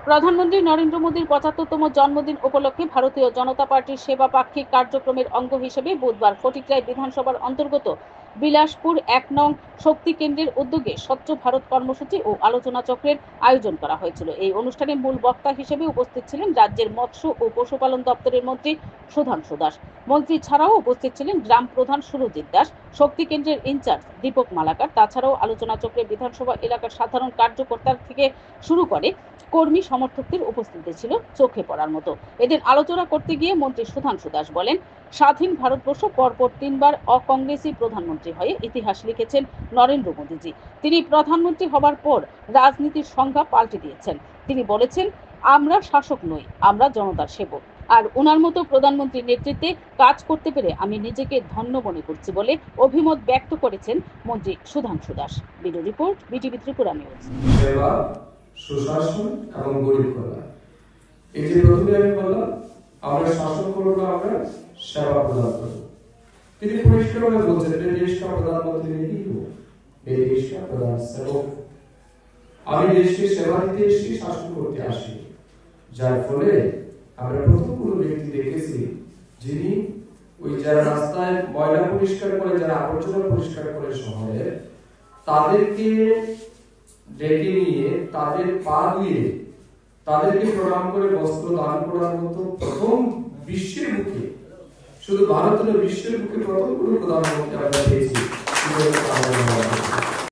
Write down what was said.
প্রধানমন্ত্রী নরেন্দ্র মোদীর ৭৫তম জন্মদিন উপলক্ষে ভারতীয় জনতা পার্টির সেবা পাক্ষিক কার্যক্রমের অঙ্গ হিসেবে বুধবার ফটিকরায় বিধানসভার অন্তর্গত বিলাসপুর ১ নং শক্তি কেন্দ্রের উদ্যোগে স্বচ্ছ ভারত কর্মসূচি ও আলোচনা চক্রের আয়োজন করা হয়েছিল। এই অনুষ্ঠানে মূল বক্তা হিসেবে উপস্থিত ছিলেন রাজ্যের মৎস্য ও পশুপালন দপ্তরের মন্ত্রী সুধাংশু দাস। মন্ত্রী ছাড়াও উপস্থিত ছিলেন গ্রাম প্রধান সুরজিৎ দাস, শক্তি কেন্দ্রের ইনচার্জ দীপক মালাকার। তাছাড়াও আলোচনা চক্রে বিধানসভা এলাকার সাধারণ কার্যকর্তা থেকে শুরু করে কর্মী সমর্থকদের উপস্থিতি ছিল চোখে পড়ার মতো। এদিন আলোচনা করতে গিয়ে মন্ত্রী সুধাংশু দাস বলেন, স্বাধীন ভারতবর্ষ পরপর ৩বার অকংগ্রেসী প্রধানমন্ত্রী হয়ে ইতিহাস লিখেছেন নরেন্দ্র মোদীজি। তিনি প্রধানমন্ত্রী হবার পর রাজনীতির সংজ্ঞা পাল্টে দিয়েছেন। তিনি বলেছেন, আমরা শাসক নই, আমরা জনতার সেবক। আর ওনার মতো প্রধানমন্ত্রীর নেতৃত্বে কাজ করতে পেরে আমি নিজেকে ধন্য মনে করছি বলে অভিমত ব্যক্ত করেছেন মন্ত্রী Sudhanshu Das. Bureau report, BTV Tripura news. সুশাসন এবং গরিব কল্যাণ, এই যে প্রথমে আমি বললাম আমরা শাসন করবো না, আমরা সেবা প্রদান করবো। তিনি পরিষ্কারভাবে বলছেন যে দেশ কা প্রধানমন্ত্রী নেই হো, এই দেশ কা প্রধান সেবক। আমি দেশকে সেবা দিতে এসেছি, শাসন করতে আসি। যার ফলে আমরা প্রথম কোনো ব্যক্তি দেখেছি যিনি ওই যারা রাস্তায় ময়লা পরিষ্কার করে, যারা আবর্জনা পরিষ্কার করে শহরে, তাদেরকে ডেকে নিয়ে তাদের পা ধুয়ে তাদেরকে প্রণাম করে বস্ত্র দান করার মতো প্রথম বিশ্বের বুকে, শুধু ভারতের বিশ্বের বুকে প্রথম কোনো প্রধানমন্ত্রী আমরা পেয়েছি।